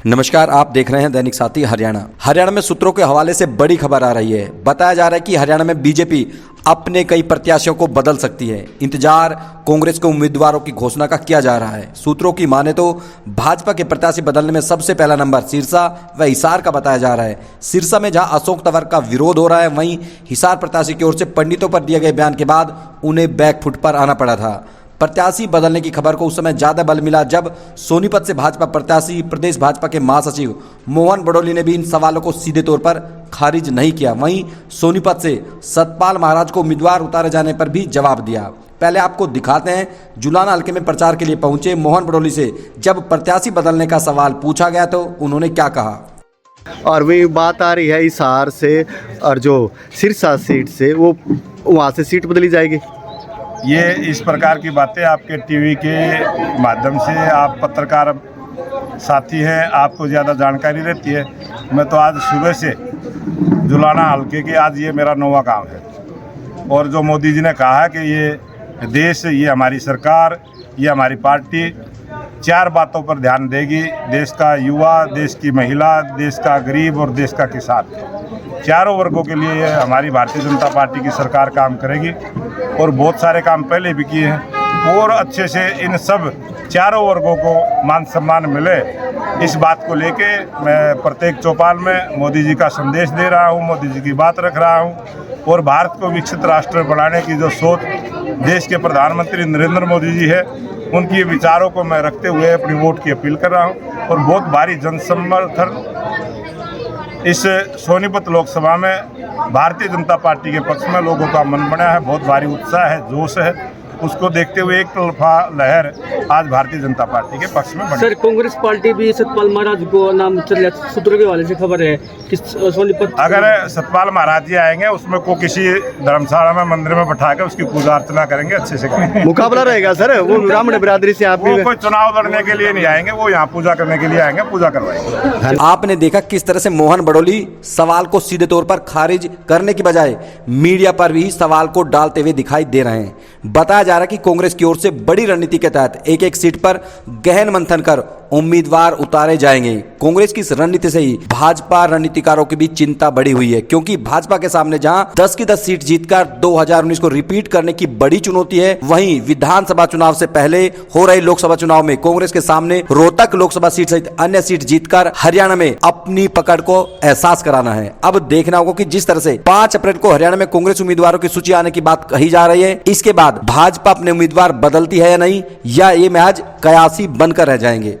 नमस्कार, आप देख रहे हैं दैनिक साथी हरियाणा में सूत्रों के हवाले से बड़ी खबर आ रही है। बताया जा रहा है कि हरियाणा में बीजेपी अपने कई प्रत्याशियों को बदल सकती है। इंतजार कांग्रेस के उम्मीदवारों की घोषणा का किया जा रहा है। सूत्रों की माने तो भाजपा के प्रत्याशी बदलने में सबसे पहला नंबर सिरसा व हिसार का बताया जा रहा है। सिरसा में जहां अशोक तंवर का विरोध हो रहा है, वहीं हिसार प्रत्याशी की ओर से पंडितों पर दिए गए बयान के बाद उन्हें बैकफुट पर आना पड़ा था। प्रत्याशी बदलने की खबर को उस समय ज्यादा बल मिला जब सोनीपत से भाजपा प्रत्याशी प्रदेश भाजपा के महासचिव मोहन बड़ोली ने भी इन सवालों को सीधे तौर पर खारिज नहीं किया। वहीं सोनीपत से सतपाल महाराज को उम्मीदवार उतारे जाने पर भी जवाब दिया। पहले आपको दिखाते हैं जुलाना हल्के में प्रचार के लिए पहुंचे मोहन बड़ोली से जब प्रत्याशी बदलने का सवाल पूछा गया तो उन्होंने क्या कहा। और वही बात आ रही है हिसार से और जो सिरसा सीट से वो वहाँ से सीट बदली जाएगी। ये इस प्रकार की बातें आपके टीवी के माध्यम से, आप पत्रकार साथी हैं, आपको ज़्यादा जानकारी रहती है। मैं तो आज सुबह से जुलाना हल्के के आज ये मेरा 9वां काम है। और जो मोदी जी ने कहा है कि ये देश, ये हमारी सरकार, ये हमारी पार्टी 4 बातों पर ध्यान देगी। देश का युवा, देश की महिला, देश का गरीब और देश का किसान, चारों वर्गों के लिए हमारी भारतीय जनता पार्टी की सरकार काम करेगी। और बहुत सारे काम पहले भी किए हैं और अच्छे से इन सब चारों वर्गों को मान सम्मान मिले, इस बात को लेके मैं प्रत्येक चौपाल में मोदी जी का संदेश दे रहा हूँ, मोदी जी की बात रख रहा हूँ। और भारत को विकसित राष्ट्र बनाने की जो सोच देश के प्रधानमंत्री नरेंद्र मोदी जी है, उनकी विचारों को मैं रखते हुए अपनी वोट की अपील कर रहा हूँ। और बहुत भारी जनसमर्थन इस सोनीपत लोकसभा में भारतीय जनता पार्टी के पक्ष में लोगों का मन बना है। बहुत भारी उत्साह है, जोश है। उसको देखते हुए एक तरफा लहर आज भारतीय जनता पार्टी के पक्ष में बनी। सर, कांग्रेस पार्टी भी सतपाल महाराज को नाम चल, सूत्रों के हवाले से खबर है कि सोनीपत अगर सतपाल महाराज जी आएंगे, उसमें को किसी धर्मशाला में मंदिर में बैठा के उसकी पूजा अर्चना करेंगे, अच्छे से करेंगे। मुकाबला रहेगा सर, वो ब्राह्मण बिरादरी से। आप वो कोई चुनाव लड़ने के लिए नहीं आएंगे, वो यहाँ पूजा करने के लिए आएंगे, पूजा करवाएंगे। आपने देखा किस तरह से मोहन बड़ोली सवाल को सीधे तौर पर खारिज करने की बजाय मीडिया पर भी सवाल को डालते हुए दिखाई दे रहे हैं। बताया जा रहा है कि कांग्रेस की ओर से बड़ी रणनीति के तहत एक एक सीट पर गहन मंथन कर उम्मीदवार उतारे जाएंगे। कांग्रेस की इस रणनीति से ही भाजपा रणनीतिकारों की भी चिंता बढ़ी हुई है, क्योंकि भाजपा के सामने जहां 10 की 10 सीट जीतकर 2019 को रिपीट करने की बड़ी चुनौती है, वहीं विधानसभा चुनाव से पहले हो रहे लोकसभा चुनाव में कांग्रेस के सामने रोहतक लोकसभा सीट सहित अन्य सीट जीतकर हरियाणा में अपनी पकड़ को एहसास कराना है। अब देखना होगा कि जिस तरह से 5 अप्रैल को हरियाणा में कांग्रेस उम्मीदवारों की सूची आने की बात कही जा रही है, इसके बाद भाजपा अपने उम्मीदवार बदलती है या नहीं, या ये महज कयासी बनकर रह जाएंगे।